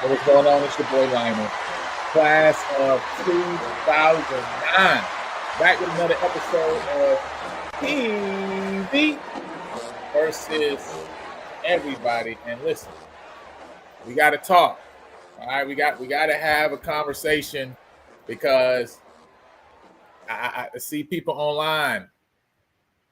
What's going on? It's your boy Lionel, class of 2009. Back with another episode of TV versus everybody. And listen, we got to talk. All right, we got to have a conversation because I see people online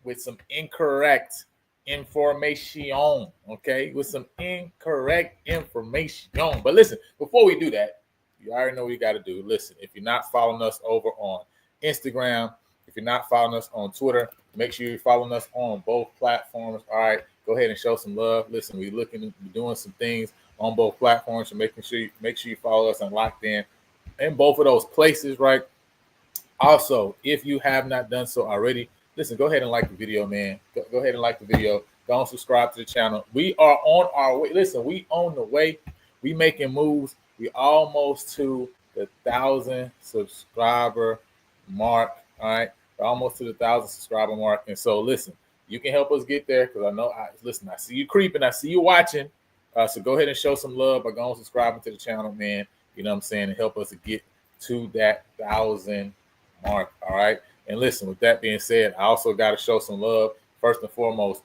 with some incorrect information, okay? With some incorrect information. But listen, before we do that, you already know what you got to do. Listen, if you're not following us over on Instagram, if you're not following us on Twitter, make sure you're following us on both platforms. All right, go ahead and show some love. Listen, we're doing some things on both platforms, so make sure you follow us and locked in both of those places, right? Also, if you have not done so already, listen, go ahead and like the video, man. Go ahead and like the video. Go and subscribe to the channel. We are on our way. Listen, we on the way. We making moves. We almost to the 1,000 subscriber mark. All right, we're almost to the 1,000 subscriber mark. And so, listen, you can help us get there because I know. I see you creeping. I see you watching. So go ahead and show some love by going and subscribing to the channel, man. You know what I'm saying, and help us to get to that 1,000 mark. All right. And listen, with that being said, I also got to show some love, first and foremost,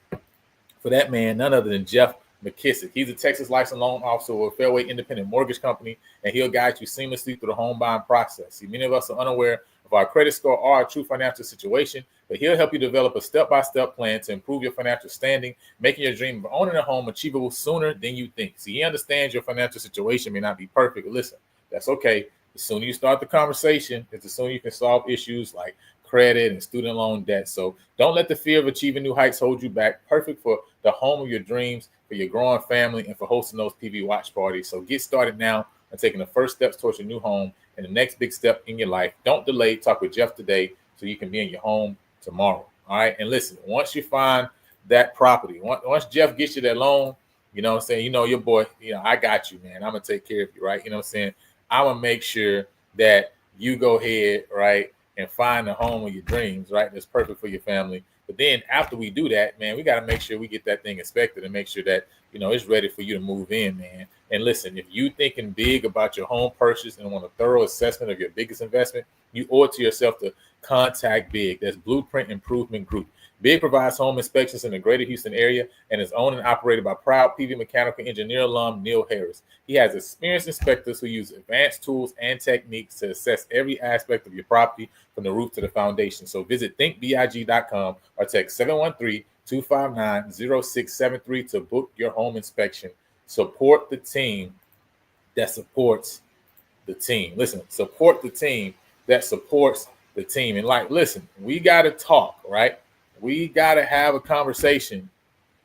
for that man, none other than Jeff McKissick. He's a Texas licensed loan officer with a Fairway Independent Mortgage Company, and he'll guide you seamlessly through the home buying process. See, many of us are unaware of our credit score or our true financial situation, but he'll help you develop a step-by-step plan to improve your financial standing, making your dream of owning a home achievable sooner than you think. See, he understands your financial situation may not be perfect. But listen, that's okay. The sooner you start the conversation, the sooner you can solve issues like credit and student loan debt. So don't let the fear of achieving new heights hold you back. Perfect for the home of your dreams, for your growing family, and for hosting those PV watch parties. So get started now on taking the first steps towards your new home and the next big step in your life. Don't delay. Talk with Jeff today so you can be in your home tomorrow. All right. And listen, once you find that property, once Jeff gets you that loan, you know what I'm saying? You know, your boy, I got you, man. I'm going to take care of you, right? You know what I'm saying? I'm going to make sure that you go ahead, right, and find the home of your dreams, right? That's perfect for your family. But then after we do that, man, we got to make sure we get that thing inspected and make sure that, it's ready for you to move in, man. And listen, if you thinking big about your home purchase and want a thorough assessment of your biggest investment, you owe it to yourself to contact Big. That's Blueprint Improvement Group. Big provides home inspections in the greater Houston area and is owned and operated by proud PV mechanical engineer alum Neil Harris. He has experienced inspectors who use advanced tools and techniques to assess every aspect of your property from the roof to the foundation. So visit thinkbig.com or text 713-259-0673 to book your home inspection. Support the team that supports the team. Listen, support the team that supports the team. And like, listen, we got to talk, right? We got to have a conversation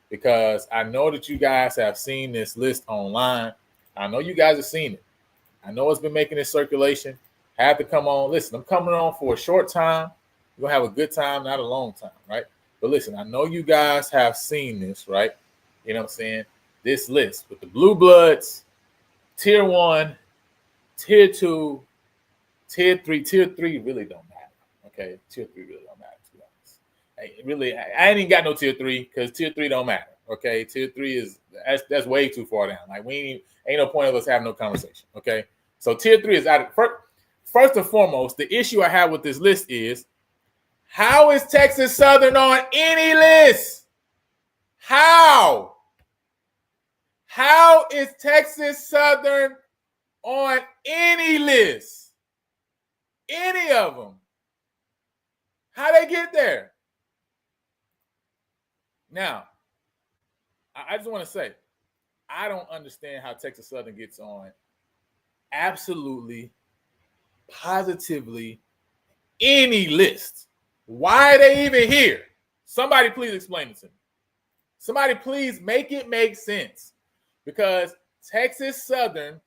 because I know that you guys have seen this list online. I know you guys have seen it. I know it's been making this circulation. Have to come on. Listen, I'm coming on for a short time. We're going to have a good time, not a long time, right? But listen, I know you guys have seen this, right? You know what I'm saying? This list with the Bluebloods, Tier 1, Tier 2, Tier 3. Tier 3 really don't matter, okay? Tier 3 really don't matter, to be honest. I ain't even got no Tier 3 because Tier 3 don't matter, okay? Tier 3 is, that's way too far down. Like, ain't no point of us having no conversation, okay? So Tier 3 is out of, first and foremost, the issue I have with this list is, how is Texas Southern on any list? How? How is Texas Southern on any list? Any of them? How they get there? Now, I just want to say, I don't understand how Texas Southern gets on absolutely, positively any list. Why are they even here? Somebody please explain it to me. Somebody please make it make sense. Because Texas Southern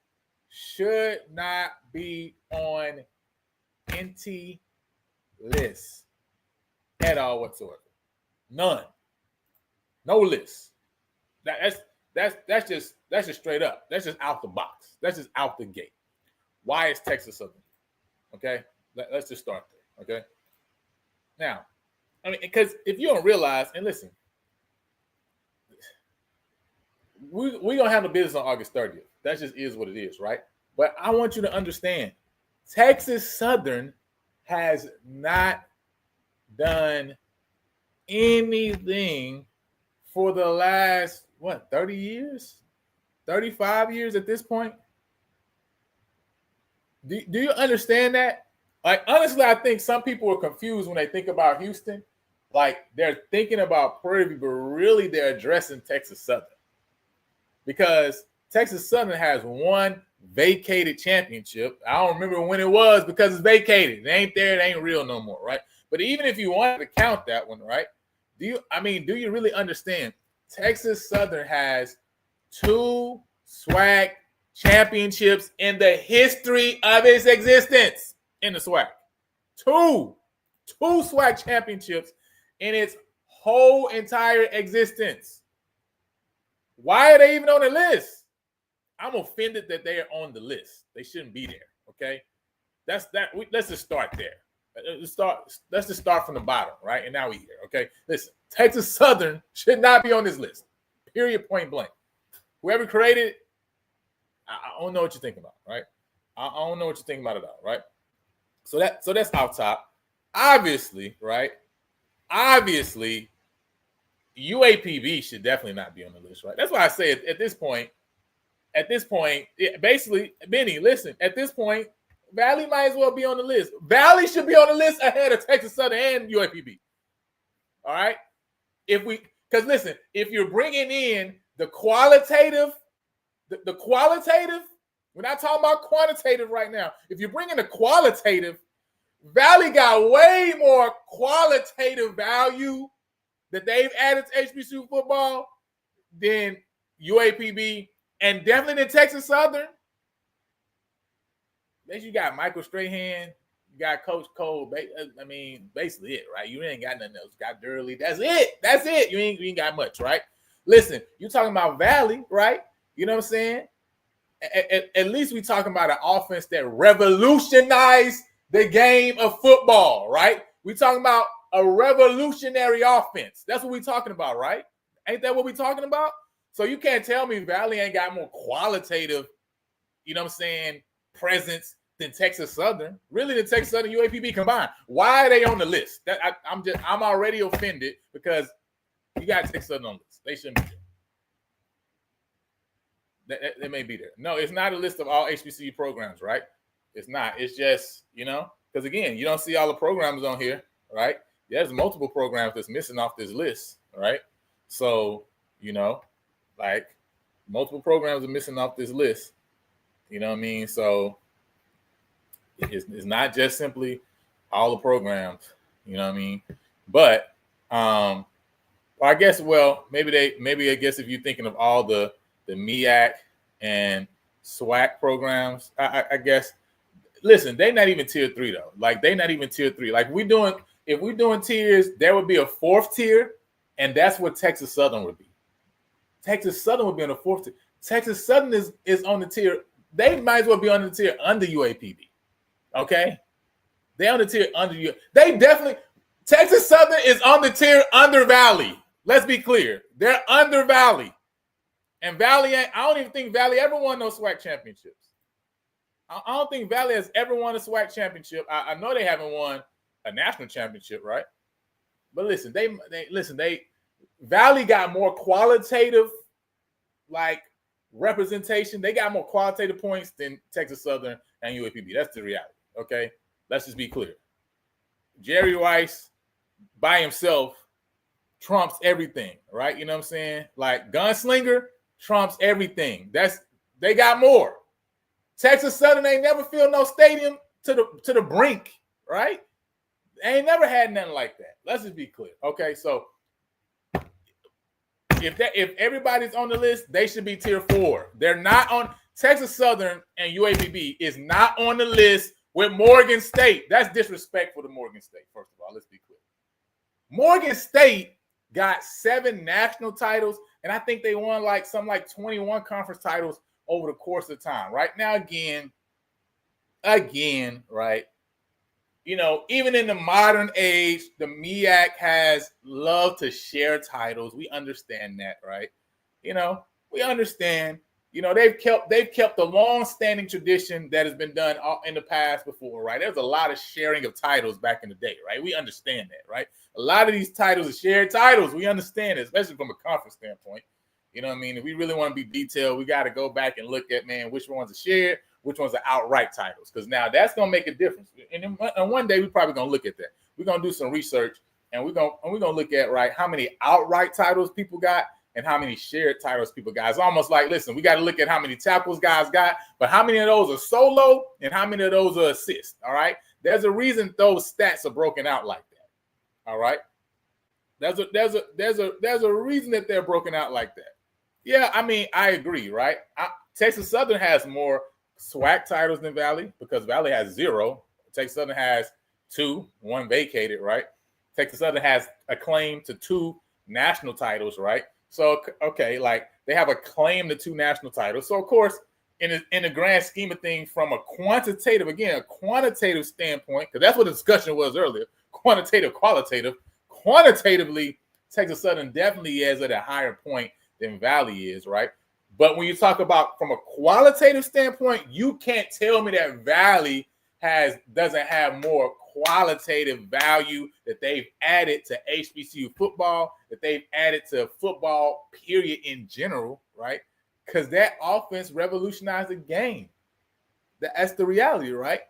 should not be on NT list at all whatsoever. None. No list. That's just straight up. That's just out the box. That's just out the gate. Why is Texas Southern? Okay, let's just start there. Okay. Now, I mean, because if you don't realize, and listen, we're gonna have a business on August 30th. That just is what it is, right? But I want you to understand, Texas Southern has not done anything for the last 30 years, 35 years at this point. Do you understand that? Like, honestly, I think some people are confused when they think about Houston. Like, they're thinking about Prairie View, but really they're addressing Texas Southern. Because Texas Southern has one vacated championship. I don't remember when it was because it's vacated. It ain't there. It ain't real no more, right? But even if you wanted to count that one, right? Do you really understand? Texas Southern has 2 SWAC championships in the history of its existence in the SWAC. 2 SWAC championships in its whole entire existence. Why are they even on the list? I'm offended that they are on the list. They shouldn't be there. Okay, let's just start there. Let's just start from the bottom, right? And now we're here. Okay, listen, Texas Southern should not be on this list. Period. Point blank. Whoever created it, I don't know what you're thinking about, right? I don't know what you're thinking about at all, right? So that's out top. Obviously, right? Obviously, UAPB should definitely not be on the list, right? That's why I say at this point, basically, Benny, listen, at this point, Valley might as well be on the list. Valley should be on the list ahead of Texas Southern and UAPB. All right? Because listen, if you're bringing in the qualitative, the qualitative, we're not talking about quantitative right now. If you're bringing the qualitative, Valley got way more qualitative value that they've added to HBCU football than UAPB and definitely than Texas Southern. Then you got Michael Strahan, you got Coach Cole. I mean, basically it, right? You ain't got nothing else. Got Durley. That's it. You ain't got much, right? Listen, you talking about Valley, right? You know what I'm saying? At least we talking about an offense that revolutionized the game of football, right? We talking about a revolutionary offense. That's what we talking about, right? Ain't that what we talking about? So you can't tell me Valley ain't got more qualitative, you know what I'm saying, presence than Texas Southern. Really, than Texas Southern UAPB combined. Why are they on the list? I'm already offended because you got Texas Southern on the list. They shouldn't be there. They may be there. No, it's not a list of all HBCU programs, right? It's not. It's just, because again, you don't see all the programs on here, right? There's multiple programs that's missing off this list, right? So, like multiple programs are missing off this list. You know what I mean? So It's not just simply all the programs, you know what I mean? But I guess maybe I guess if you're thinking of all the MEAC and SWAC programs, I guess. Listen, they're not even tier 3 though. Like they're not even tier 3. Like if we're doing tiers, there would be a 4th tier, and that's what Texas Southern would be. Texas Southern would be on the 4th tier. Texas Southern is on the tier. They might as well be on the tier under UAPB. Okay, they on the tier under you. They definitely Texas Southern is on the tier under Valley. Let's be clear, they're under Valley, and Valley. I don't even think Valley ever won those SWAC championships. I don't think Valley has ever won a SWAC championship. I know they haven't won a national championship, right? But listen, they Valley got more qualitative like representation. They got more qualitative points than Texas Southern and UAPB. That's the reality. Okay, let's just be clear. Jerry Rice by himself trumps everything, right? You know what I'm saying? Like Gunslinger trumps everything. They got more. Texas Southern ain't never filled no stadium to the brink, right? They ain't never had nothing like that. Let's just be clear. Okay, so if everybody's on the list, they should be tier 4. They're not on. Texas Southern and UAPB is not on the list with Morgan State. That's disrespectful to Morgan State, first of all. Let's be clear. Morgan State got 7 national titles, and I think they won like 21 conference titles over the course of time. Right now, again, right? You know, even in the modern age, the MEAC has loved to share titles. We understand that, right? You know, we understand. You know, they've kept the long-standing tradition that has been done in the past before, right? There's a lot of sharing of titles back in the day, right? We understand that, right? A lot of these titles are shared titles. We understand it, especially from a conference standpoint. You know what I mean? If we really want to be detailed, we got to go back and look at, man, which ones are shared, which ones are outright titles, because now that's going to make a difference. And one day we're probably going to look at that. We're going to do some research, and we're going to look at, right, how many outright titles people got and how many shared titles people got. It's almost like, listen, we got to look at how many tackles guys got, but how many of those are solo and how many of those are assists, all right? There's a reason those stats are broken out like that, all right? There's a reason that they're broken out like that. Yeah, I mean, I agree, right? Texas Southern has more SWAC titles than Valley because Valley has 0. Texas Southern has 2, 1 vacated, right? Texas Southern has a claim to 2 national titles, right? So, okay, like they have a claim to 2 national titles. So, of course, in the grand scheme of things, from a quantitative standpoint, because that's what the discussion was earlier, quantitatively, Texas Southern definitely is at a higher point than Valley is, right? But when you talk about from a qualitative standpoint, you can't tell me that Valley doesn't have more qualitative value that they've added to HBCU football, that they've added to football, period, in general, right? Because that offense revolutionized the game. That's the reality, right?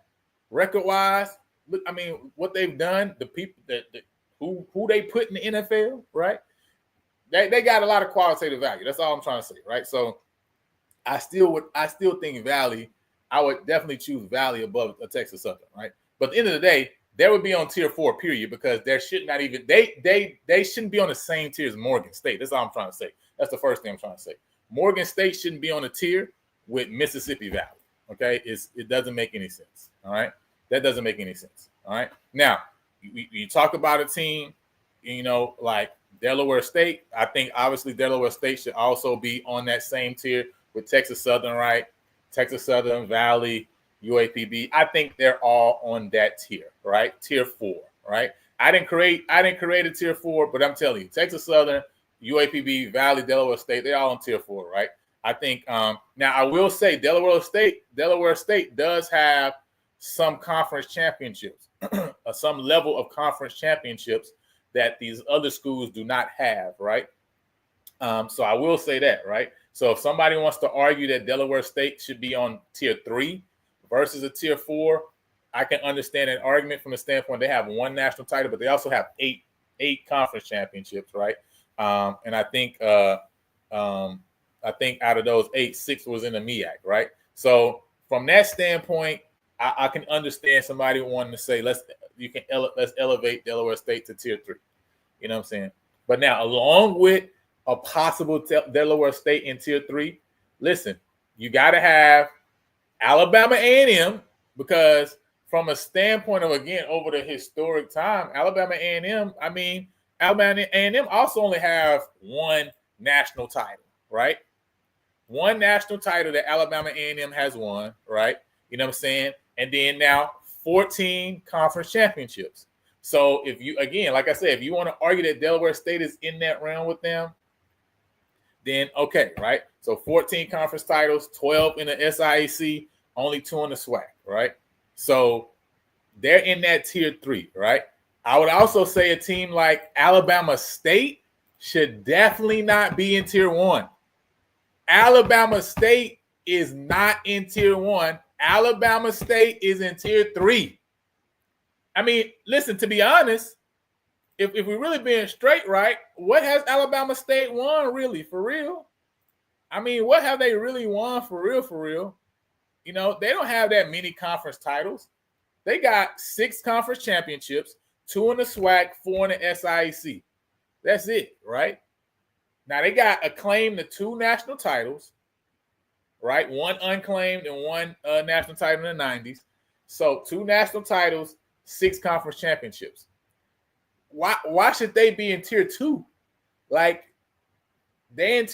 Record-wise, look, I mean, what they've done, the people who they put in the NFL, right? They got a lot of qualitative value. That's all I'm trying to say, right? So I still think Valley. I would definitely choose Valley above a Texas Southern, right? But at the end of the day, they would be on tier 4, period, because there should not even they shouldn't be on the same tier as Morgan State. That's all I'm trying to say. That's the first thing I'm trying to say. Morgan State shouldn't be on a tier with Mississippi Valley. Okay, it doesn't make any sense. All right, that doesn't make any sense. All right, now you talk about a team, you know, like Delaware State. I think obviously Delaware State should also be on that same tier with Texas Southern, right? Texas Southern, Valley, UAPB. I think they're all on that tier, right? Tier 4, right? I didn't create a tier 4, but I'm telling you, Texas Southern, UAPB, Valley, Delaware State, they're all on tier 4, right? I think now I will say Delaware State does have some conference championships, some level of conference championships that these other schools do not have, right? So I will say that, right? So if somebody wants to argue that Delaware State should be on tier 3 versus a tier 4, I can understand an argument from the standpoint they have 1 national title, but they also have eight conference championships, right? And I think out of those 8, 6 was in the MEAC, right? So from that standpoint, I can understand somebody wanting to say let's elevate Delaware State to tier 3. You know what I'm saying? But now, along with a possible Delaware State in tier 3, listen, you got to have Alabama A&M, because from a standpoint of, again, over the historic time, Alabama A&M also only have one national title, right? One national title that Alabama A&M has won, right? You know what I'm saying? And then now 14 conference championships. So if you, again, like I said, if you want to argue that Delaware State is in that realm with them, then okay, right? So 14 conference titles, 12 in the SIAC, only 2 in the SWAC, right? So they're in that tier 3, right? I would also say a team like Alabama State should definitely not be in tier 1. Alabama State is not in tier 1. Alabama State is in tier 3. I mean, listen, to be honest, if we're really being straight, right, what has Alabama State won really, for real? I mean, what have they really won for real, for real? You know, they don't have that many conference titles. They got 6 conference championships, 2 in the SWAC, 4 in the SIAC. That's it, right? Now, they got acclaimed to 2 national titles, right? 1 unclaimed and 1 national title in the 90s. So 2 national titles, 6 conference championships. Why should they be in tier 2? Like, they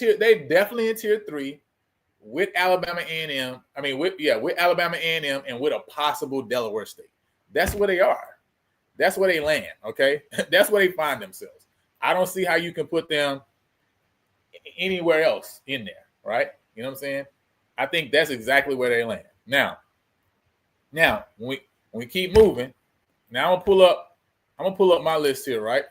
definitely in tier 3 with Alabama A&M. I mean, with Alabama A&M and with a possible Delaware State. That's where they are. That's where they land, okay? That's where they find themselves. I don't see how you can put them anywhere else in there, right? You know what I'm saying? I think that's exactly where they land. Now, when we keep moving, now I'm gonna pull up my list here, right?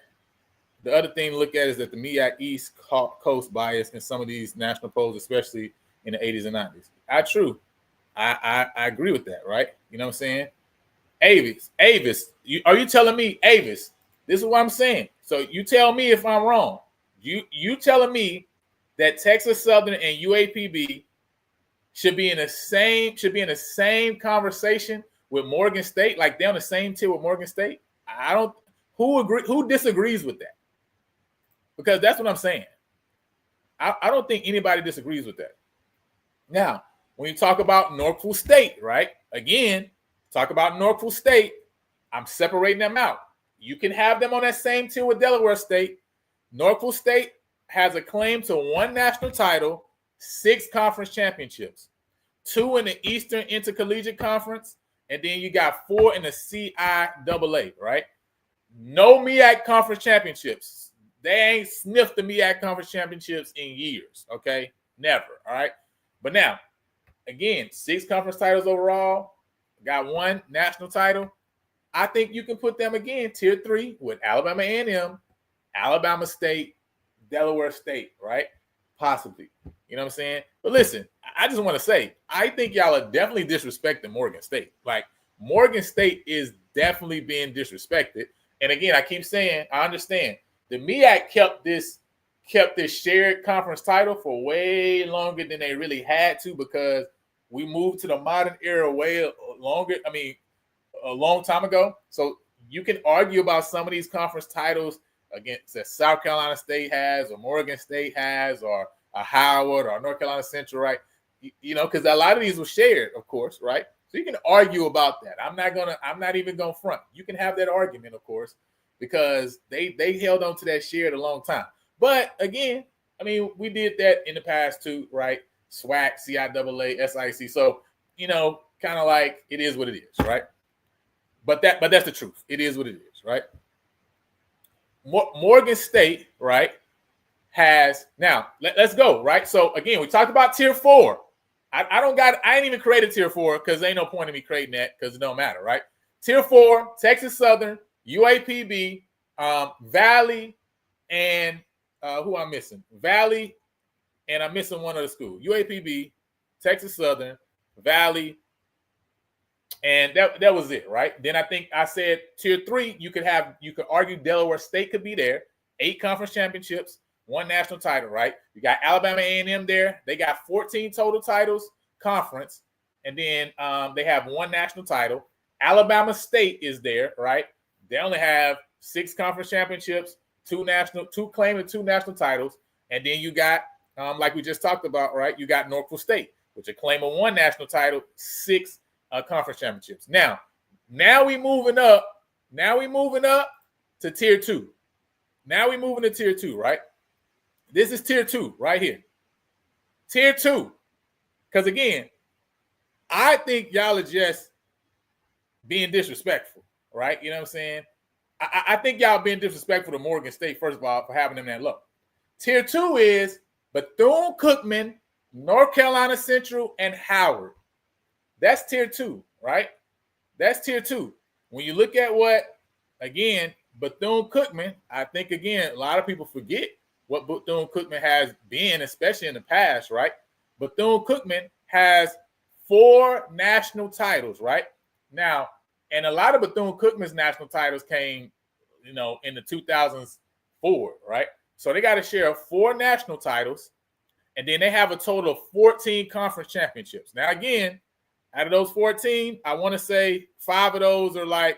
The other thing to look at is that the MEAC East Coast bias in some of these national polls, especially in the 80s and 90s. I agree with that, right? You know what I'm saying? Avis, are you telling me, Avis? This is what I'm saying. So you tell me if I'm wrong. You telling me that Texas Southern and UAPB should be in the same conversation with Morgan State, like they're on the same tier with Morgan State? Who disagrees with that? Because that's what I'm saying. I don't think anybody disagrees with that. Now, when you talk about Norfolk State, right? Again, talk about Norfolk State, I'm separating them out. You can have them on that same tier with Delaware State. Norfolk State has a claim to 1 national title, 6 conference championships, 2 in the Eastern Intercollegiate Conference, and then you got 4 in the CIAA, right? No MEAC conference championships. They ain't sniffed the MEAC conference championships in years, okay? Never, all right? But now, again, 6 conference titles overall, got 1 national title. I think you can put them again, tier 3, with Alabama A&M, Alabama State, Delaware State, right? Possibly. You know what I'm saying? But listen, I just want to say, I think y'all are definitely disrespecting Morgan State. Like, Morgan State is definitely being disrespected. And again, I keep saying, I understand. The MEAC kept this shared conference title for way longer than they really had to, because we moved to the modern era way longer. I mean, a long time ago. So you can argue about some of these conference titles against that South Carolina State has, or Morgan State has, or a Howard or North Carolina Central, right? You know, because a lot of these were shared, of course, right? So you can argue about that. I'm not even gonna front. You can have that argument, of course, because they held on to that shared a long time. But again, I mean, we did that in the past too, right? SWAC, CIAA, SIC. So, you know, kind of like it is what it is, right? But that's the truth. It is what it is, right? Morgan State, right, has now. Let's go, right? So again, we talked about tier 4. I ain't even created tier 4 because ain't no point in me creating that because it don't matter, right? Tier 4, Texas Southern, UAPB, Valley, and who I'm missing? Valley, and I'm missing one other school. UAPB, Texas Southern, Valley, and that was it, right? Then I think I said tier 3, you could argue Delaware State could be there. 8 conference championships, 1 national title, right? You got Alabama A&M there. They got 14 total titles, conference. and then they have one national title. Alabama State is there, right? They only have 6 conference championships, two claiming 2 national titles, and then you got, like we just talked about, right? You got Norfolk State, which are claiming 1 national title, 6 conference championships. Now we moving up. Now we moving up to tier 2. Now we moving to tier 2, right? This is tier 2 right here. Tier 2. Because again, I think y'all are just being disrespectful, right? You know what I'm saying? I think y'all being disrespectful to Morgan State, first of all, for having them that low. Tier 2 is Bethune-Cookman, North Carolina Central, and Howard. That's tier 2, right? That's tier 2. When you look at what, again, Bethune-Cookman, I think, again, a lot of people forget what Bethune-Cookman has been, especially in the past, right? Bethune-Cookman has 4 national titles, right? Now, and a lot of Bethune-Cookman's national titles came, in the 2000s forward, right? So they got a share of 4 national titles, and then they have a total of 14 conference championships. Now, again, out of those 14, I want to say 5 of those are like,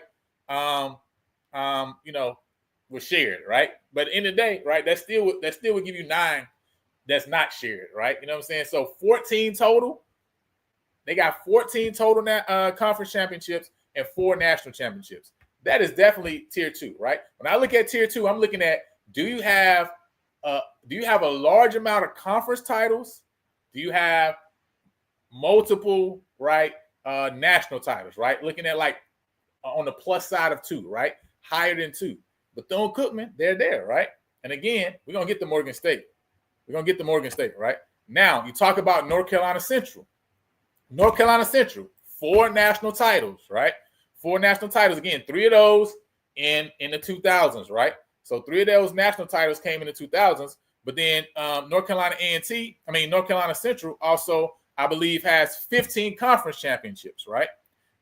were shared, right? But in the day, right, that still would give you 9 that's not shared, right? You know what I'm saying? So 14 total. They got 14 total conference championships and 4 national championships. That is definitely tier 2, right? When I look at tier 2, I'm looking at, do you have a large amount of conference titles? Do you have multiple, right, national titles, right? Looking at like on the plus side of 2, right? Higher than 2. Bethune-Cookman, they're there, right? And again, we're going to get to Morgan State. We're going to get to Morgan State, right? Now, you talk about North Carolina Central. North Carolina Central, 4 national titles, right? 4 national titles. Again, 3 of those in the 2000s, right? So 3 of those national titles came in the 2000s. But then North Carolina Central also, I believe, has 15 conference championships, right?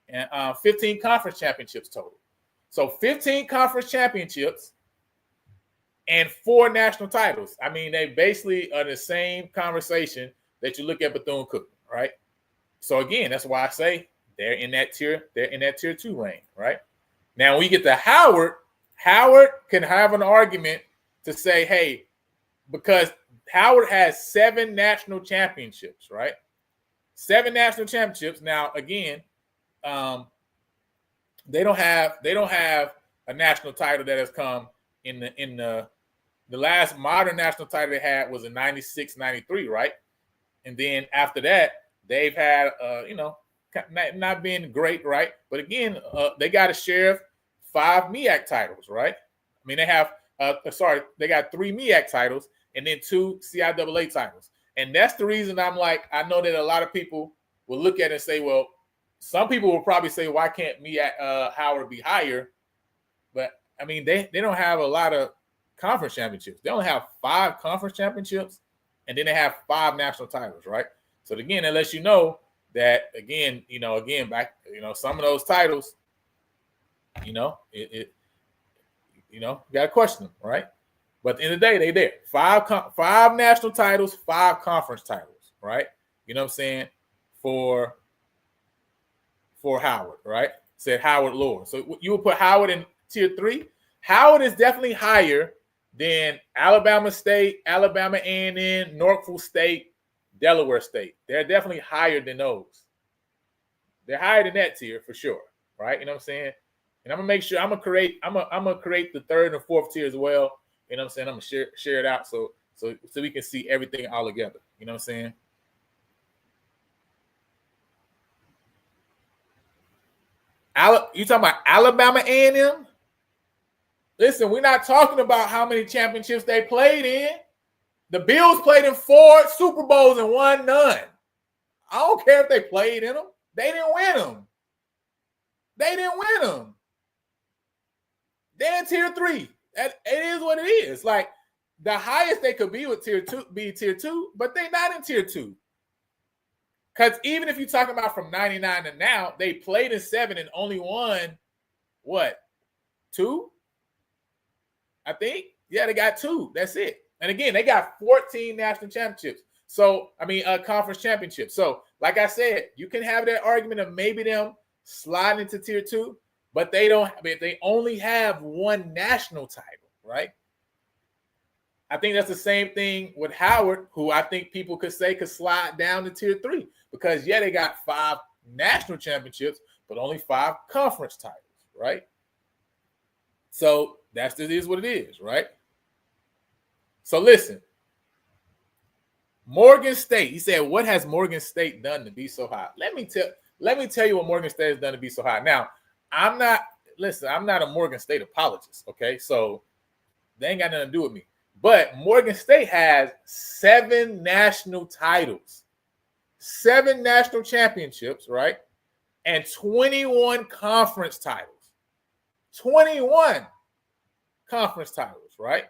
And 15 conference championships total. So 15 conference championships and 4 national titles. I mean, they basically are the same conversation that you look at Bethune-Cookman, right? So again, that's why I say they're in that tier 2 range, right? Now, when we get to Howard can have an argument to say, hey, because Howard has 7 national championships, right? 7 national championships. Now, again, they don't have a national title that has come in the last modern national title they had was in 96, 93, right? And then after that, they've had not being great, right? But again, they got a share of 5 MEAC titles, right? I mean, they have they got 3 MEAC titles and then 2 CIAA titles. And that's the reason I'm like, I know that a lot of people will look at it and say, well, some people will probably say, why can't Howard be higher? But I mean, they don't have a lot of conference championships. They only have 5 conference championships, and then they have 5 national titles, right? So again, it lets you know that back, some of those titles, you got to question them, right? But at the end of the day, they there. 5 national titles, 5 conference titles, right? You know what I'm saying? For Howard, right? Said Howard lower. So you would put Howard in tier 3. Howard is definitely higher than Alabama State, Alabama A&M, Norfolk State, Delaware State. They're definitely higher than those. They're higher than that tier for sure, right? You know what I'm saying? And I'm gonna make sure I'm gonna create the 3rd and 4th tier as well. You know what I'm saying? I'm gonna share it out so we can see everything all together. You know what I'm saying? You talking about Alabama A&M? Listen, we're not talking about how many championships they played in. The Bills played in 4 Super Bowls and won none. I don't care if they played in them. They didn't win them. They're in tier 3. It is what it is. Like, the highest they could be with tier 2, but they're not in tier 2. Because even if you're talking about from 99 to now, they played in 7 and only won, 2? I think. Yeah, they got 2. That's it. And again, they got 14 national championships. So, conference championships. So like I said, you can have that argument of maybe them sliding into tier 2, but they only have one national title, right? I think that's the same thing with Howard, who I think people could say could slide down to tier 3 because, yeah, they got 5 national championships, but only 5 conference titles, right? So that's just is what it is, right? So listen, Morgan State. He said, "What has Morgan State done to be so high?" Let me tell you what Morgan State has done to be so high. Now, I'm not a Morgan State apologist, okay? So they ain't got nothing to do with me. But Morgan State has 7 national titles, 7 national championships, right? And 21 conference titles. 21 conference titles, right?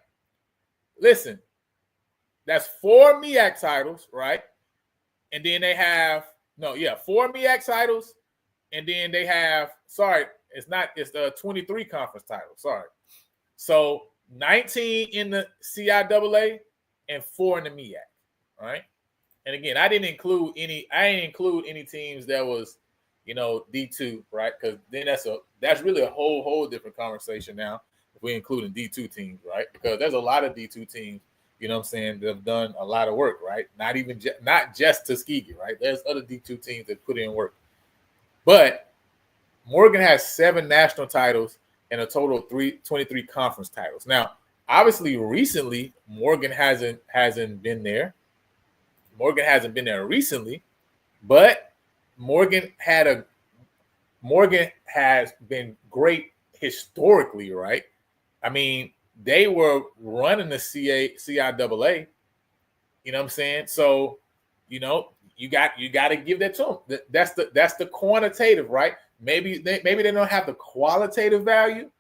Listen, that's 4 MEAC titles, right? And then they have 4 MEAC titles, and then they have it's the 23 conference titles. Sorry. So 19 in the CIAA and 4 in the MEAC, right? And again, I didn't include any teams that was, D2, right? Because then that's really a whole different conversation now if we're including D2 teams, right? Because there's a lot of D2 teams, you know what I'm saying, that have done a lot of work, right? Not just Tuskegee, right? There's other D2 teams that put in work. But Morgan has 7 national titles and a total of 23 conference titles. Now, obviously, recently, Morgan hasn't been there. Morgan hasn't been there recently, but Morgan has been great historically, right? I mean, they were running the CIAA, you know what I'm saying? So, you got to give that to them. That's the quantitative, right? Maybe they don't have the qualitative value.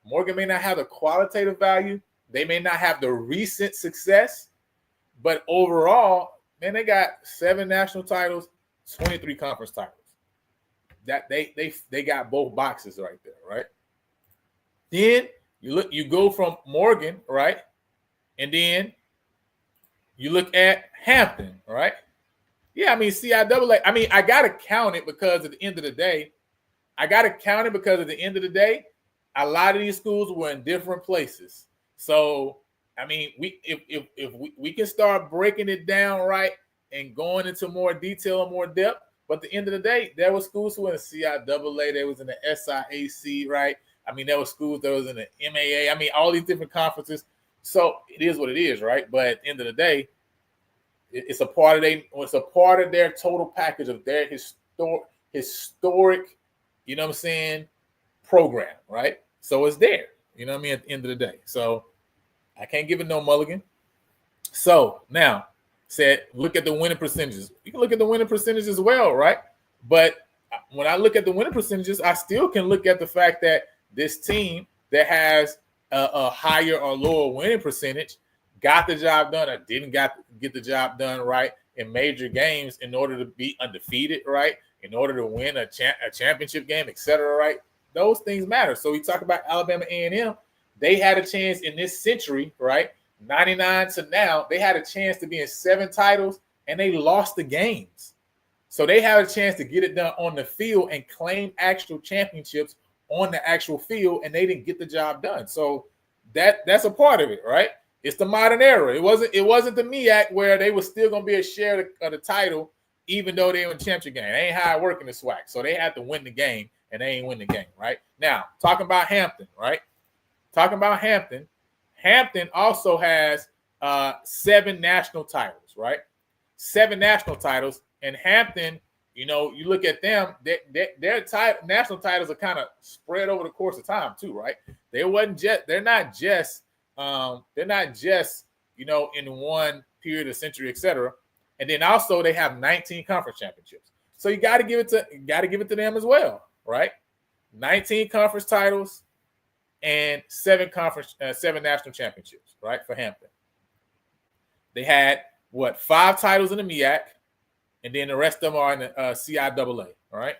Morgan may not have the qualitative value. They may not have the recent success, but overall, man, they got 7 national titles, 23 conference titles. That they got both boxes right there, right? Then you go from Morgan, right? And then you look at Hampton, right? Yeah, I mean, CIAA, I got to count it because at the end of the day, a lot of these schools were in different places. So, I mean, if we can start breaking it down, right, and going into more detail and more depth, but at the end of the day, there were schools who were in the CIAA, there was in the SIAC, right? I mean, there were schools that was in the MAA. I mean, all these different conferences. So it is what it is, right? But at the end of the day, it's a part of their total package of their historic, you know what I'm saying, program, right? So it's there, you know what I mean, at the end of the day. So I can't give it no mulligan. So now, look at the winning percentages. You can look at the winning percentages as well, right? But when I look at the winning percentages, I still can look at the fact that this team that has a higher or lower winning percentage got the job done or didn't get the job done, right, in major games in order to be undefeated, right, in order to win a championship game, etc., right? Those things matter. So we talk about Alabama A&M. They had a chance in this century, right, 99 to now, they had a chance to be in 7 titles, and they lost the games. So they had a chance to get it done on the field and claim actual championships on the actual field, and they didn't get the job done. So that's a part of it, right? It's the modern era. It wasn't the MEAC where they were still going to be a share of the title, even though they were in the championship game. They ain't how it work in the SWAC. So they had to win the game, and they ain't win the game, right? Now, talking about Hampton, right? Hampton also has 7 national titles, right? 7 national titles. And Hampton, you look at them, their national titles are kind of spread over the course of time too, right? They're not just in one period of century, etc. And then also they have 19 conference championships. So you got to give it to them as well, right? 19 conference titles and 7 national championships, right, for Hampton. They had 5 titles in the MEAC, and then the rest of them are in the CIAA, all right?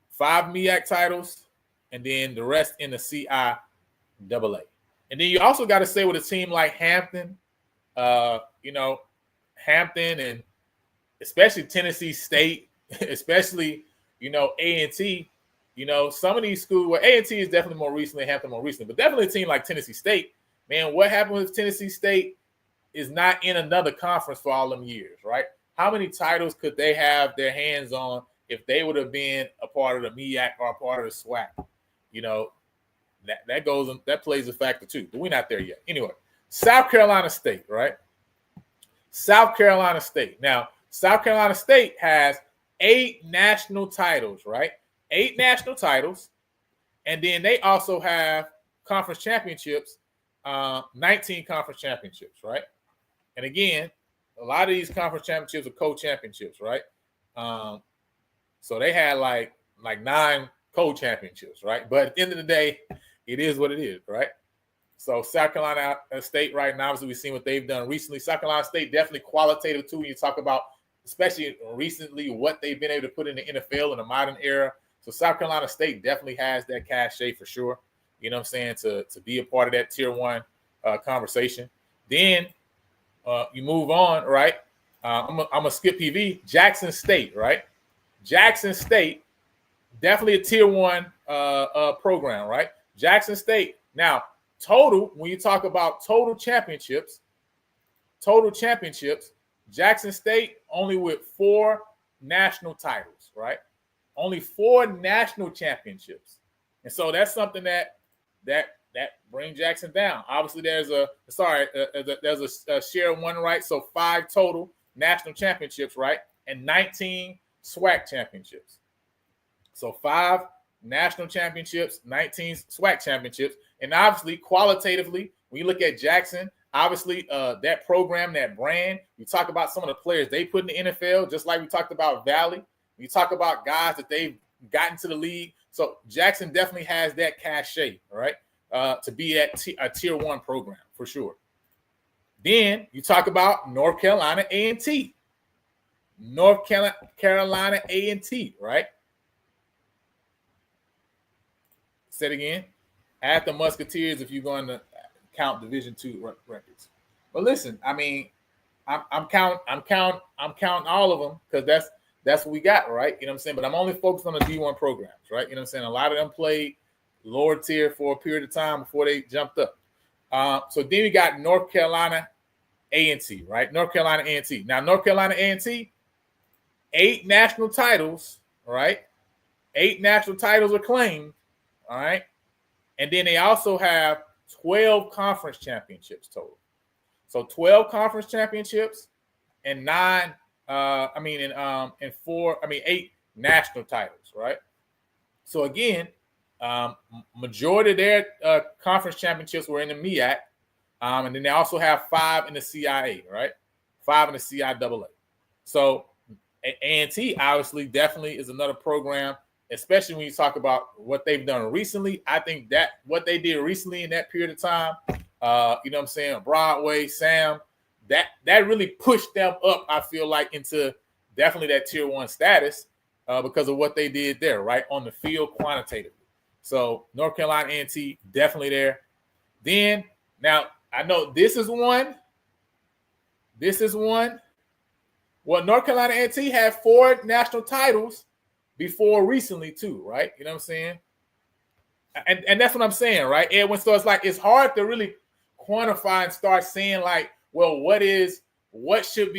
5 MEAC titles, and then the rest in the CIAA. And then you also got to say with a team like Hampton, Hampton and especially Tennessee State, especially, A&T, some of these schools, well, A&T is definitely more recently, Hampton more recently, but definitely a team like Tennessee State, man, what happened with Tennessee State is not in another conference for all them years, right? How many titles could they have their hands on if they would have been a part of the MEAC or a part of the SWAC? That plays a factor too, but we're not there yet. Anyway, South Carolina State, right? South Carolina State. Now, South Carolina State has 8 national titles, right? 8 national titles. And then they also have conference championships, 19 conference championships, right? And again, a lot of these conference championships are co-championships, right? So they had like 9 co-championships, right? But at the end of the day, it is what it is, right? So South Carolina State right now, obviously we've seen what they've done recently. South Carolina State definitely qualitative too when you talk about, especially recently, what they've been able to put in the NFL in the modern era. So South Carolina State definitely has that cachet for sure. You know what I'm saying? To be a part of that tier 1 conversation. Then you move on, right? I'm gonna skip PV. Jackson State, right? Jackson State, definitely a tier 1 program, right? Jackson State. Now, total, when you talk about total championships, Jackson State only with 4 national titles, right? Only 4 national championships. And so that's something that brings Jackson down. Obviously, there's a share 1, right? So 5 total national championships, right? And 19 SWAC championships. So 5 national championships, 19 SWAC championships. And obviously, qualitatively, when you look at Jackson, obviously, that program, that brand, you talk about some of the players they put in the NFL, just like we talked about Valley. You talk about guys that they've gotten to the league. So Jackson definitely has that cachet, right, to be at a tier 1 program for sure. Then you talk about North Carolina A&T. North Carolina A&T, right? Say it again. Add the Musketeers if you're going to count Division II records. But listen, I mean, I'm counting all of them because that's what we got, right? You know what I'm saying? But I'm only focused on the D1 programs, right? You know what I'm saying? A lot of them played lower tier for a period of time before they jumped up. So then we got North Carolina A&T, right? North Carolina A&T. Now, North Carolina A&T, 8 national titles, right? 8 national titles are claimed, all right? And then they also have 12 conference championships total. So 12 conference championships and 8 national titles, right? So again, majority of their conference championships were in the MEAC, and then they also have 5 in the CIA, right? 5 in the CIAA. So A&T obviously definitely is another program, especially when you talk about what they've done recently. I think that what they did recently in that period of time, you know what I'm saying, Broadway, Sam, that really pushed them up, I feel like, into definitely that tier 1 status because of what they did there, right, on the field quantitatively. So North Carolina A&T definitely there. Then, now, I know this is one. Well, North Carolina A&T had 4 national titles before recently too, right? You know what I'm saying? And that's what I'm saying, right, Edwin? So it's hard to really quantify and start saying like, well, what should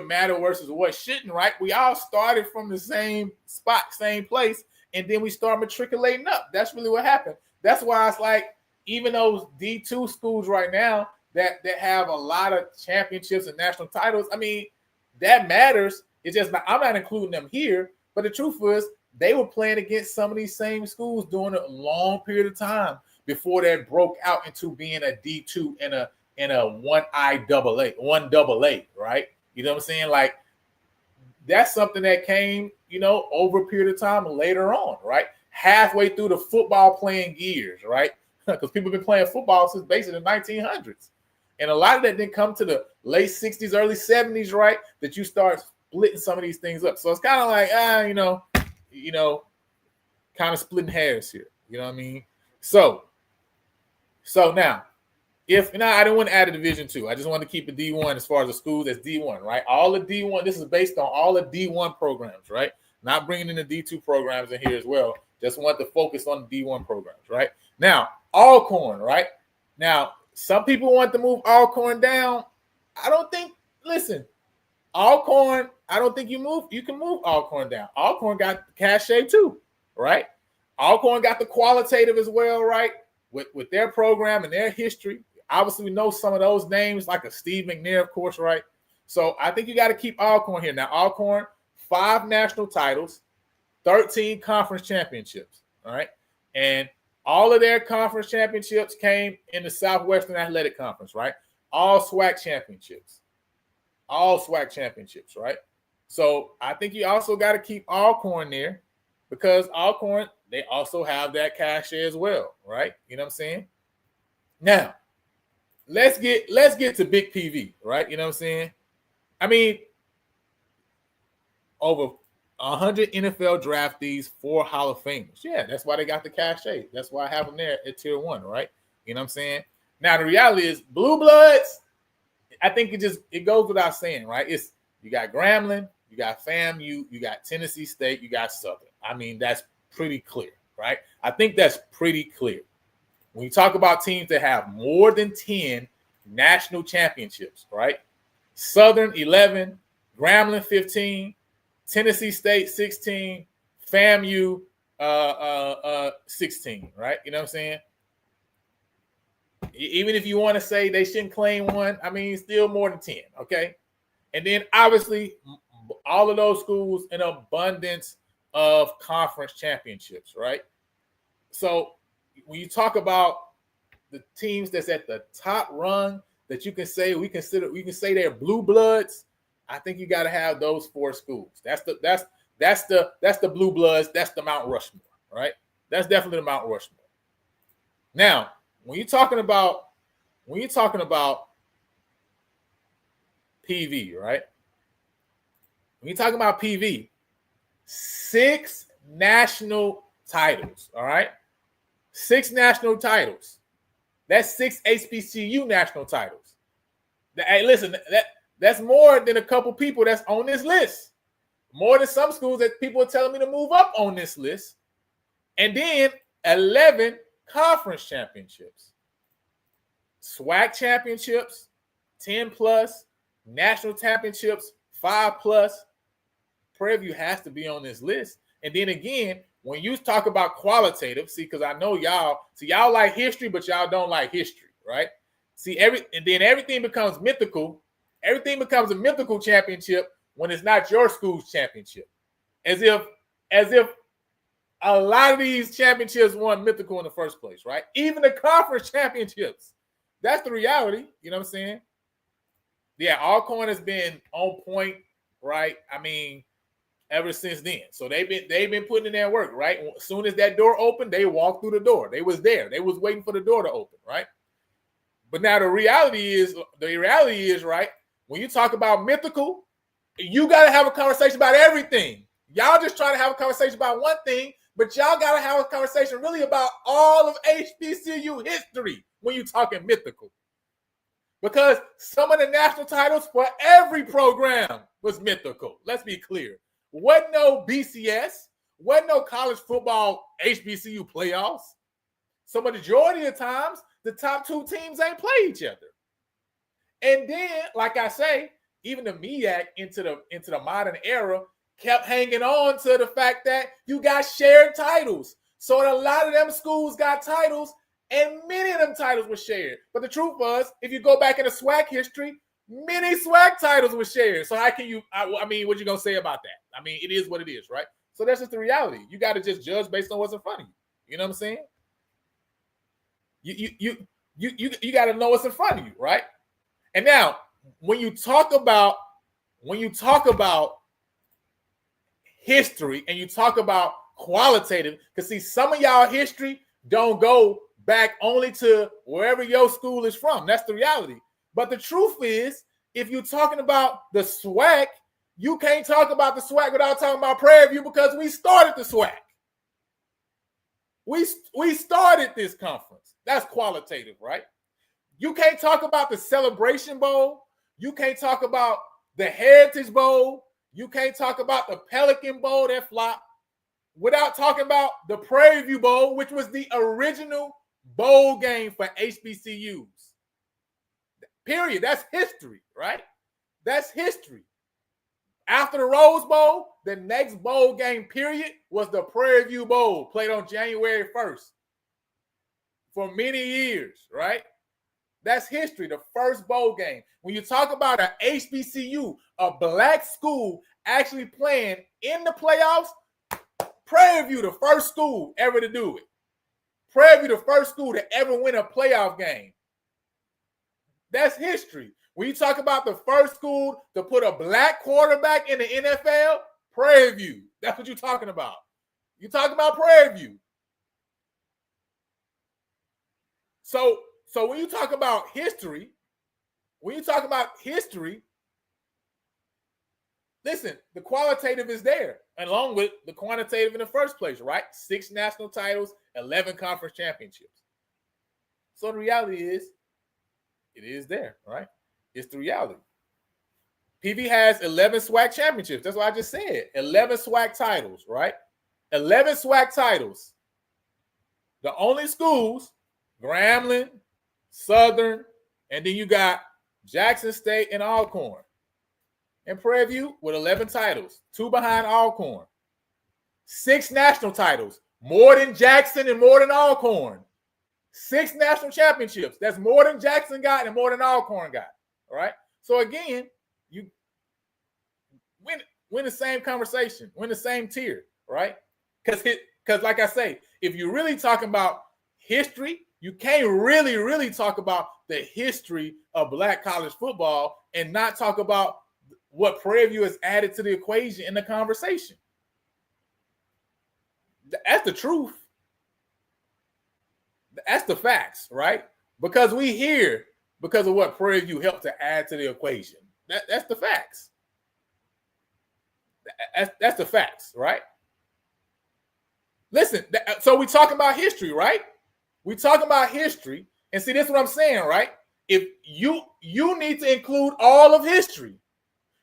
matter versus what shouldn't, right? We all started from the same spot, same place, and then we start matriculating up. That's really what happened. That's why it's like, even those D2 schools right now that have a lot of championships and national titles, I mean, that matters. It's just I'm not including them here, but the truth is they were playing against some of these same schools during a long period of time before that broke out into being a D2 and a 1AA, right? You know what I'm saying? Like, that's something that came, over a period of time later on, right? Halfway through the football playing years, right? Because people have been playing football since basically the 1900s. And a lot of that didn't come to the late 60s, early 70s, right? That you start splitting some of these things up. So it's kind of like, kind of splitting hairs here. You know what I mean? So now, I didn't want to add a Division II. I just wanted to keep it D1 as far as the schools as D1, right? All the D1, this is based on all the D1 programs, right? Not bringing in the D2 programs in here as well. Just want to focus on the D1 programs, right? Now, Alcorn, right? Now, some people want to move Alcorn down. I don't think, listen, Alcorn, I don't think you can move Alcorn down. Alcorn got the cachet too, right? Alcorn got the qualitative as well, right? With their program and their history. Obviously, we know some of those names, like a Steve McNair, of course, right? So I think you got to keep Alcorn here. Now, Alcorn, 5 national titles, 13 conference championships, all right? And all of their conference championships came in the Southwestern Athletic Conference, right? All SWAC championships. All SWAC championships, right? So I think you also got to keep Alcorn there because Alcorn, they also have that cachet as well, right? You know what I'm saying? Now, let's get to Big PV, right? You know what I'm saying? I mean, over 100 NFL draftees, 4 Hall of Famers. Yeah, that's why they got the cachet. That's why I have them there at tier 1, right? You know what I'm saying? Now, the reality is Bluebloods, I think it goes without saying, right? It's you got Grambling, you got FAMU, you got Tennessee State, you got Southern. I mean, that's pretty clear, right? I think that's pretty clear. When you talk about teams that have more than 10 national championships, right? Southern 11, Grambling 15, Tennessee State 16, FAMU 16, right? You know what I'm saying? Even if you want to say they shouldn't claim one, I mean, still more than 10, okay? And then obviously all of those schools an abundance of conference championships, right? So when you talk about the teams that's at the top rung that you can say we can say they're blue bloods, I think you got to have those 4 schools. That's the blue bloods. That's the Mount Rushmore, right? That's definitely the Mount Rushmore. Now, when you're talking about PV, right? When you're talking about PV, 6 national titles, all right? 6 national titles. That's 6 HBCU national titles. Hey, listen, that's more than a couple people that's on this list. More than some schools that people are telling me to move up on this list. And then 11 conference championships. SWAC championships, 10 plus. National championships, 5 plus. Prairie View has to be on this list. And then again, when you talk about qualitative, see, because I know y'all like history, but y'all don't like history, right? See, and then everything becomes mythical. Everything becomes a mythical championship when it's not your school's championship. As if a lot of these championships weren't mythical in the first place, right? Even the conference championships. That's the reality. You know what I'm saying? Yeah, Alcorn has been on point, right? I mean, ever since then. So they've been putting in their work, right? As soon as that door opened, they walked through the door. They was there. They was waiting for the door to open, right? But now the reality is, right, when you talk about mythical, you got to have a conversation about everything. Y'all just trying to have a conversation about one thing, but y'all got to have a conversation really about all of HBCU history when you're talking mythical. Because some of the national titles for every program was mythical. Let's be clear. Wasn't no BCS. Wasn't no college football HBCU playoffs. So majority of the times, the top 2 teams ain't play each other. And then, like I say, even the MEAC into the modern era kept hanging on to the fact that you got shared titles. So a lot of them schools got titles, and many of them titles were shared. But the truth was, if you go back into SWAC history, many SWAC titles were shared. So how can you, I mean, what you going to say about that? I mean, it is what it is, right? So that's just the reality. You got to just judge based on what's in front of you. You know what I'm saying? You got to know what's in front of you, right? And now, when you talk about history and you talk about qualitative, because see, some of y'all history don't go back only to wherever your school is from. That's the reality. But the truth is, if you're talking about the SWAC, you can't talk about the SWAC without talking about Prairie View because we started the SWAC. We started this conference. That's qualitative, right? You can't talk about the Celebration Bowl. You can't talk about the Heritage Bowl. You can't talk about the Pelican Bowl that flopped without talking about the Prairie View Bowl, which was the original bowl game for HBCUs. Period. That's history, right? That's history. After the Rose Bowl, the next bowl game, period, was the Prairie View Bowl, played on January 1st for many years, right? That's history, the first bowl game. When you talk about an HBCU, a black school actually playing in the playoffs, Prairie View, the first school ever to do it. Prairie View, the first school to ever win a playoff game. That's history. When you talk about the first school to put a black quarterback in the NFL, Prairie View. That's what you're talking about. You're talking about Prairie View. So when you talk about history, listen, the qualitative is there, along with the quantitative in the first place, right? 6 national titles, 11 conference championships. So the reality is, it is there, right? It's the reality. PV has 11 SWAC championships. That's what I just said. 11 SWAC titles, right? 11 SWAC titles. The only schools, Grambling, Southern, and then you got Jackson State and Alcorn. And Prairie View with 11 titles, 2 behind Alcorn. 6 national titles, more than Jackson and more than Alcorn. 6 national championships. That's more than Jackson got and more than Alcorn got. All right. So again, you win the same conversation, win the same tier, right? Because like I say, if you're really talking about history, you can't really talk about the history of black college football and not talk about what Prairie View has added to the equation in the conversation. That's the truth. That's the facts, right? Because we hear because of what Prairie View helped to add to the equation. That's the facts. That's the facts, right? Listen, so we talking about history, right? We talking about history, and see, this is what I'm saying, right? If you need to include all of history.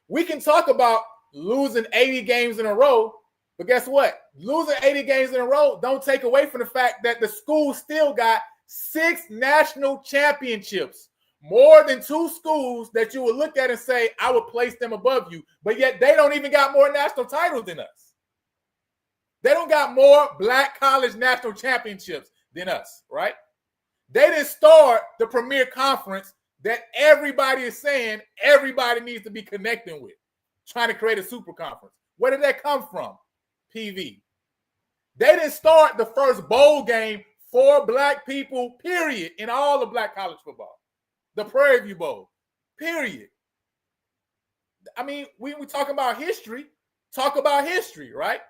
We can talk about losing 80 games in a row, but guess what? Losing 80 games in a row don't take away from the fact that the school still got 6 national championships. More than 2 schools that you would look at and say, I would place them above you, but yet they don't even got more national titles than us. They don't got more black college national championships than us, right? They didn't start the premier conference that everybody is saying everybody needs to be connecting with, trying to create a super conference. Where did that come from? PV. They didn't start the first bowl game for black people, period, in all of black college football. The Prairie View Bowl, period. I mean, we talk about history, right?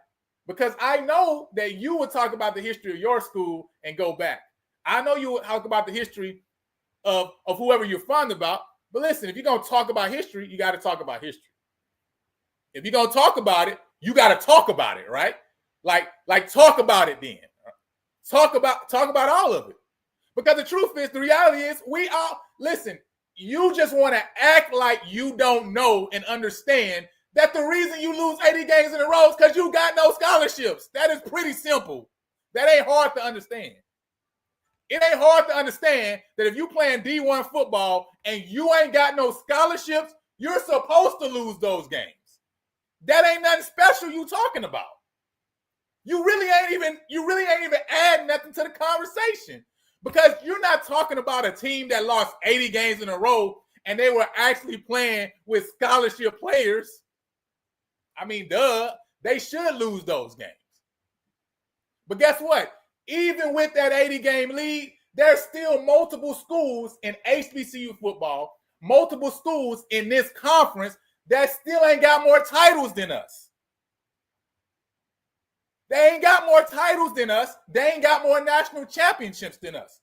Because I know that you would talk about the history of your school and go back. I know you would talk about the history of whoever you're fond about. But listen, if you're going to talk about history, you got to talk about history. If you're going to talk about it, you got to talk about it, right? Like talk about it then. Talk about all of it. Because the truth is, the reality is, listen, you just want to act like you don't know and understand that the reason you lose 80 games in a row is because you got no scholarships. That is pretty simple. That ain't hard to understand. It ain't hard to understand that if you playing D1 football and you ain't got no scholarships, you're supposed to lose those games. That ain't nothing special you talking about. You really ain't even adding nothing to the conversation. Because you're not talking about a team that lost 80 games in a row and they were actually playing with scholarship players. I mean, they should lose those games. But guess what? Even with that 80-game lead, there's still multiple schools in HBCU football, multiple schools in this conference that still ain't got more titles than us. They ain't got more titles than us. They ain't got more national championships than us.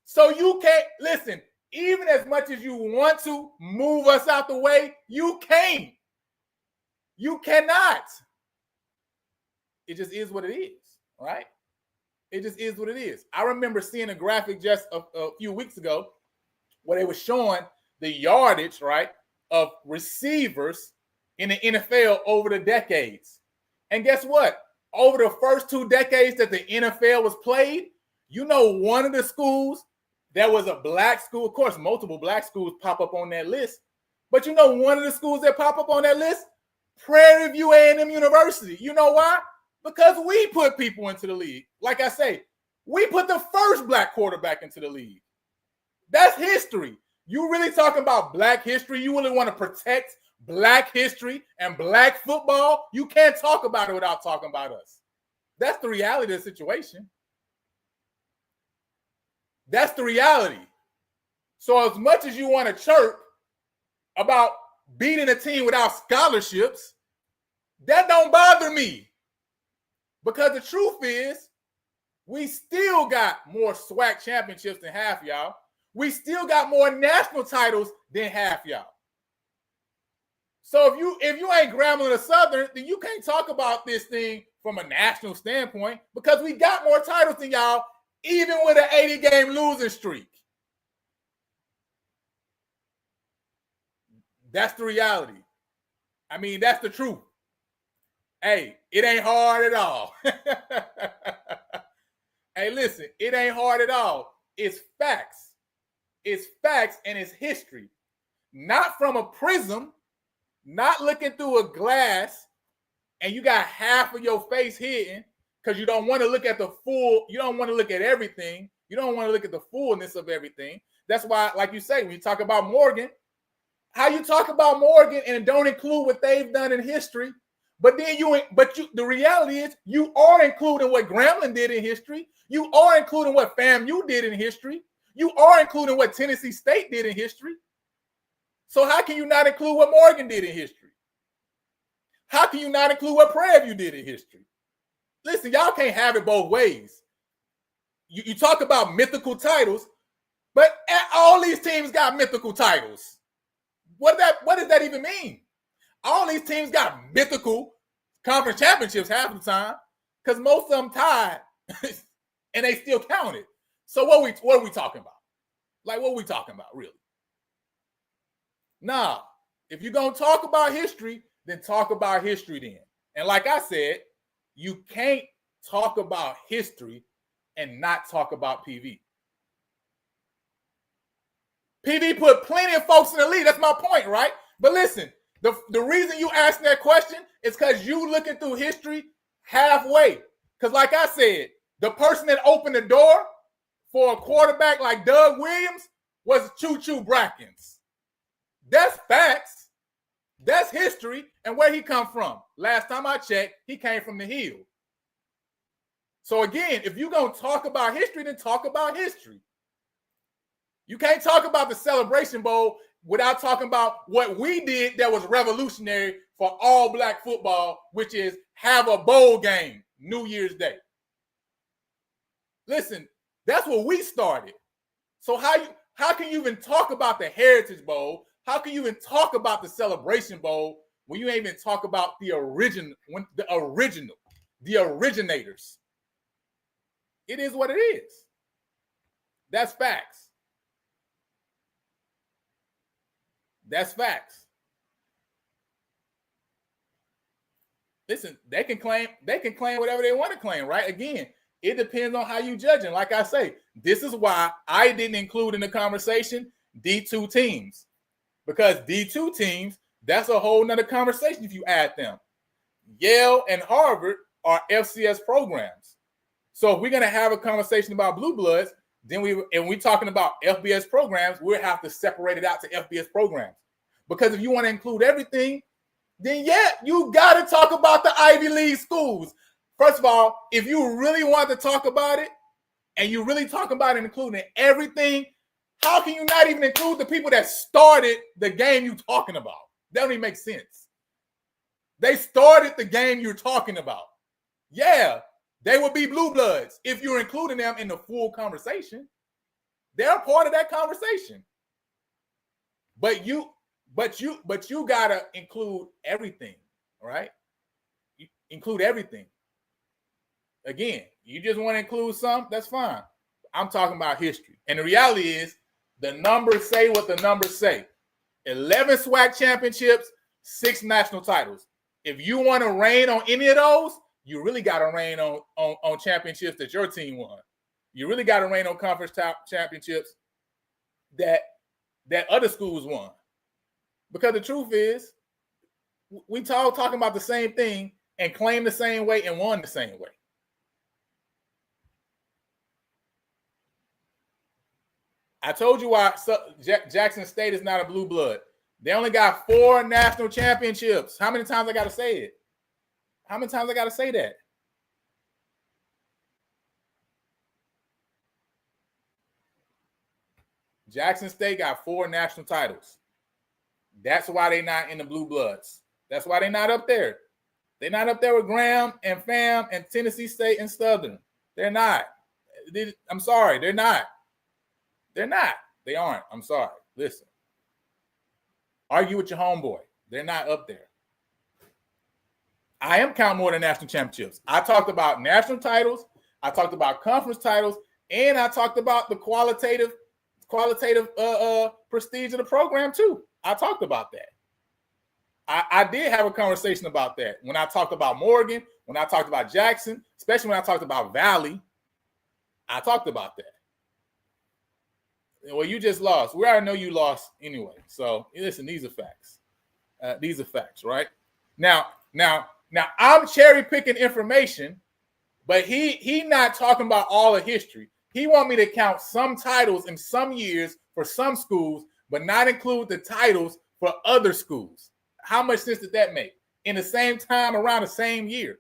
So you can't, listen, even as much as you want to move us out the way, you can't. You cannot. It just is what it is, right? It just is what it is. I remember seeing a graphic just a few weeks ago where they were showing the yardage, right, of receivers in the NFL over the decades. And guess what? Over the first 2 decades that the NFL was played, you know, one of the schools that was a black school, of course, multiple black schools pop up on that list, but you know, one of the schools that pop up on that list, Prairie View A&M University. You know why? Because we put people into the league. Like I say, we put the first black quarterback into the league. That's history. You really talking about black history? You really want to protect black history and black football? You can't talk about it without talking about us. That's the reality of the situation. That's the reality. So as much as you want to chirp about beating a team without scholarships, that don't bother me. Because the truth is, we still got more SWAC championships than half y'all. We still got more national titles than half y'all. So if you ain't Grambling or Southern, then you can't talk about this thing from a national standpoint, because we got more titles than y'all, even with an 80-game losing streak. That's the reality. I mean, that's the truth. Hey, it ain't hard at all. Hey, listen, it ain't hard at all. It's facts. It's facts and it's history. Not from a prism, not looking through a glass and you got half of your face hidden because you don't want to look at the full, you don't want to look at everything. You don't want to look at the fullness of everything. That's why, like you say, when you talk about Morgan, how you talk about Morgan and don't include what they've done in history, but then the reality is you are including what Grambling did in history. You are including what FAMU did in history. You are including what Tennessee State did in history. So how can you not include what Morgan did in history? How can you not include what Prairie View did in history? Listen, y'all can't have it both ways. You talk about mythical titles, but all these teams got mythical titles. What does that even mean? All these teams got mythical conference championships half the time because most of them tied and they still counted. So what are we talking about? Like, what are we talking about, really? Nah, if you're going to talk about history, then talk about history then. And like I said, you can't talk about history and not talk about PV. PV put plenty of folks in the league. That's my point, right? But listen, the reason you asking that question is because you looking through history halfway. Because like I said, the person that opened the door for a quarterback like Doug Williams was Choo Choo Brackens. That's facts. That's history. And where he come from? Last time I checked, he came from the Hill. So again, if you're going to talk about history, then talk about history. You can't talk about the Celebration Bowl without talking about what we did that was revolutionary for all black football, which is have a bowl game New Year's Day. Listen, that's what we started. So how can you even talk about the Heritage Bowl? How can you even talk about the Celebration Bowl when you ain't even talk about the originators? It is what it is. That's facts. That's facts. Listen, they can claim whatever they want to claim, right? Again, it depends on how you judge it. Like I say, this is why I didn't include in the conversation D2 teams. Because D2 teams, that's a whole nother conversation if you add them. Yale and Harvard are FCS programs. So if we're going to have a conversation about Bluebloods, then we're talking about FBS programs, we'll have to separate it out to FBS programs. Because if you want to include everything, then yeah, you got to talk about the Ivy League schools. First of all, if you really want to talk about it, and you really talk about it including everything, how can you not even include the people that started the game you're talking about? That don't even make sense. They started the game you're talking about. Yeah, they would be Bluebloods if you're including them in the full conversation. They're part of that conversation. But you gotta include everything, right? You include everything. Again, you just want to include some, that's fine. I'm talking about history. And the reality is, The numbers say what the numbers say. 11 SWAC championships, 6 national titles. If you want to reign on any of those, you really got to reign on championships that your team won. You really got to reign on conference championships that other schools won. Because the truth is, we talking about the same thing and claim the same way and won the same way. I told you why Jackson State is not a blue blood. They only got 4 national championships. How many times I got to say it? How many times I got to say that? Jackson State got 4 national titles. That's why they're not in the blue bloods. That's why they're not up there. They're not up there with Graham and FAM and Tennessee State and Southern. They're not. I'm sorry. They're not. They're not. They aren't. I'm sorry. Listen. Argue with your homeboy. They're not up there. I am counting more than national championships. I talked about national titles. I talked about conference titles. And I talked about the qualitative prestige of the program too. I talked about that. I did have a conversation about that when I talked about Morgan, when I talked about Jackson, especially when I talked about Valley. I talked about that. Well, you just lost. We already know you lost anyway. So listen, these are facts. These are facts, right? Now I'm cherry picking information, but he not talking about all of history. He want me to count some titles in some years for some schools, but not include the titles for other schools. How much sense did that make? In the same time, around the same year.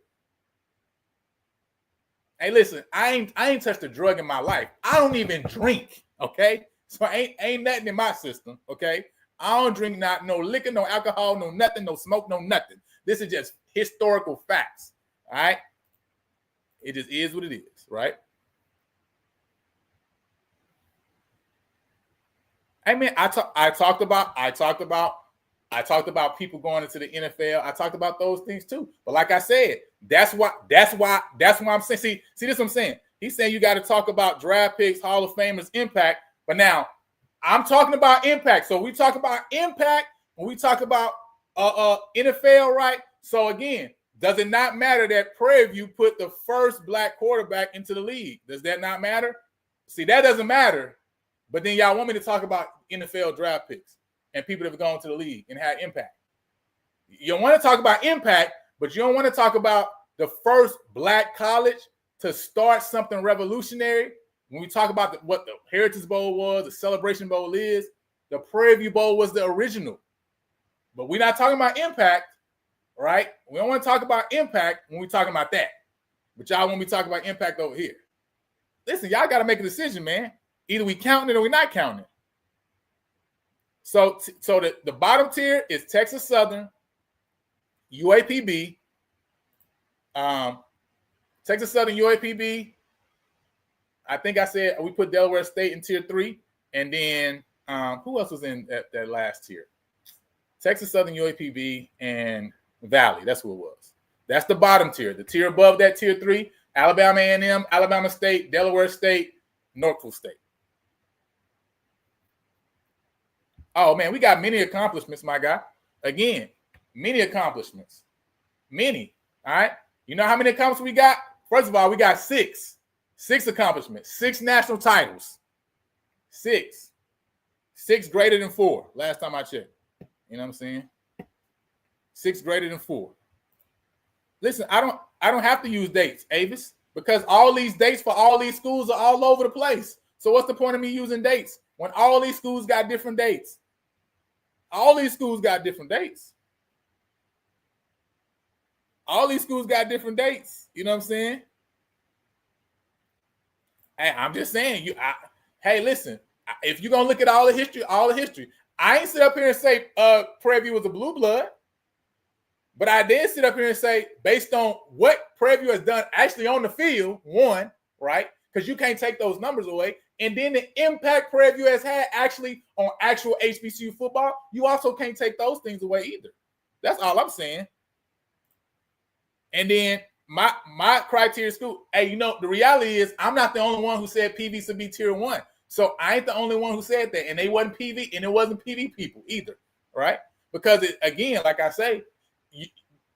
Hey, listen, I ain't touched a drug in my life. I don't even drink, okay? So ain't nothing in my system, okay? I don't drink no liquor, no alcohol, no nothing, no smoke, no nothing. This is just historical facts, all right? It just is what it is, right? I mean, I talked about people going into the NFL. I talked about those things too. But like I said, that's why I'm saying. See this is what I'm saying. He's saying you got to talk about draft picks, Hall of Famers, impact. But now I'm talking about impact. So we talk about impact when we talk about NFL, right? So again, does it not matter that Prairie View put the first black quarterback into the league? Does that not matter? See, that doesn't matter. But then y'all want me to talk about NFL draft picks and people that have gone to the league and had impact. You want to talk about impact, but you don't want to talk about the first black college to start something revolutionary. When we talk about what the Heritage Bowl was, the Celebration Bowl is, the Prairie View Bowl was the original. But we're not talking about impact, right? We don't want to talk about impact when we're talking about that. But y'all want me to talk about impact over here. Listen, y'all got to make a decision, man. Either we counting it or we're not counting it. So the bottom tier is Texas Southern, UAPB, Texas Southern, UAPB. I think I said we put Delaware State in tier 3, and then who else was in that last tier? Texas Southern, UAPB, and Valley. That's who it was. That's the bottom tier. The tier above that, tier 3, Alabama A&M, Alabama State, Delaware State, Norfolk State. Oh, man, we got many accomplishments, my guy. Again, many accomplishments. Many, all right? You know how many accomplishments we got? First of all, we got 6. 6 accomplishments. 6 national titles. 6. 6 greater than 4, last time I checked. You know what I'm saying? 6 greater than 4. Listen, I don't have to use dates, Avis, because all these dates for all these schools are all over the place. So what's the point of me using dates when all these schools got different dates? All these schools got different dates. All these schools got different dates. You know what I'm saying? Hey, I'm just saying. Hey, listen. If you're gonna look at all the history, I ain't sit up here and say Prairie View was a blue blood, but I did sit up here and say, based on what Prairie View has done actually on the field, one, right? Because you can't take those numbers away. And then the impact Prairie View has had actually on actual HBCU football, you also can't take those things away either. That's all I'm saying. And then my criteria school, hey, you know, the reality is I'm not the only one who said PV should be tier 1. So I ain't the only one who said that, and they wasn't PV, and it wasn't PV people either, right? Because again, like I say,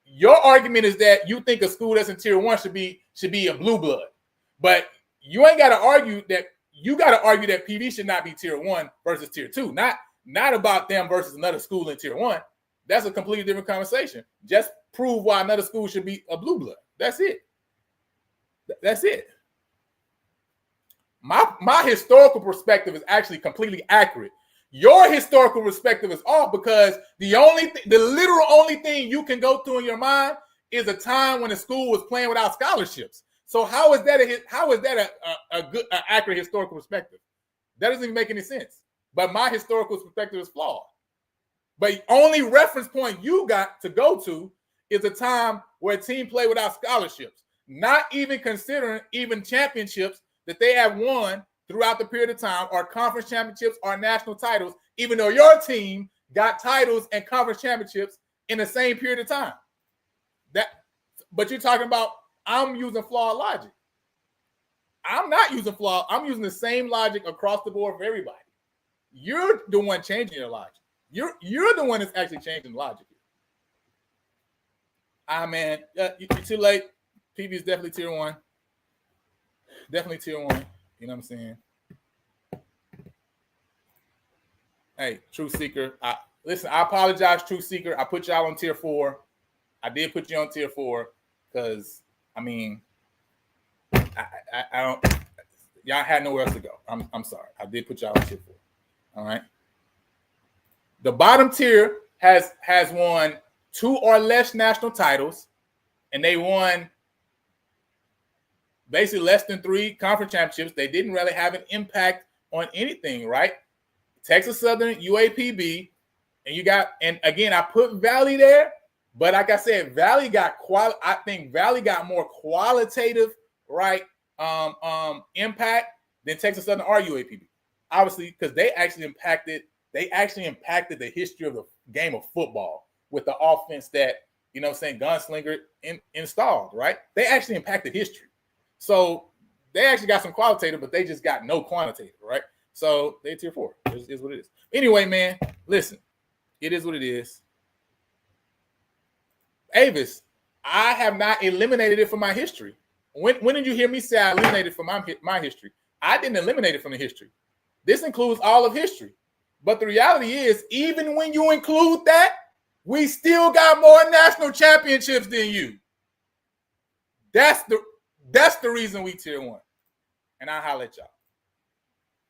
your argument is that you think a school that's in tier 1 should be a blue blood, but you ain't got to argue that. You got to argue that PV should not be tier 1 versus tier 2, not about them versus another school in tier 1. That's a completely different conversation. Just prove why another school should be a blue blood. That's it. That's it. My historical perspective is actually completely accurate. Your historical perspective is off because the literal only thing you can go through in your mind is a time when the school was playing without scholarships. So how is that a good accurate historical perspective? That doesn't even make any sense. But my historical perspective is flawed. But the only reference point you got to go to is a time where a team played without scholarships, not even considering even championships that they have won throughout the period of time, or conference championships or national titles, even though your team got titles and conference championships in the same period of time. But you're talking about I'm using flawed logic. I'm not using flawed. I'm using the same logic across the board for everybody. You're the one changing your logic. You're the one that's actually changing logic. Man, you're too late. PV is definitely tier 1. Definitely tier 1. You know what I'm saying? Hey, Truth Seeker. Listen, I apologize, Truth Seeker. I put y'all on tier 4. I did put you on tier 4 because, I mean, I don't. Y'all had nowhere else to go. I'm sorry. I did put y'all on tier 4. All right. The bottom tier has won 2 or less national titles, and they won basically less than 3 conference championships. They didn't really have an impact on anything, right? Texas Southern, UAPB, and again, I put Valley there, but like I said, Valley got I think Valley got more qualitative, right, impact than Texas Southern or UAPB. Obviously, because they actually impacted the history of the game of football with the offense that, you know what I'm saying, Gunslinger installed, right? They actually impacted history. So they actually got some qualitative, but they just got no quantitative, right? So they tier 4. Is what it is. Anyway, man, listen, it is what it is. Avis, I have not eliminated it from my history. When did you hear me say I eliminated from my history? I didn't eliminate it from the history. This includes all of history. But the reality is, even when you include that, we still got more national championships than you. That's the reason we tier 1. And I'll holler at y'all.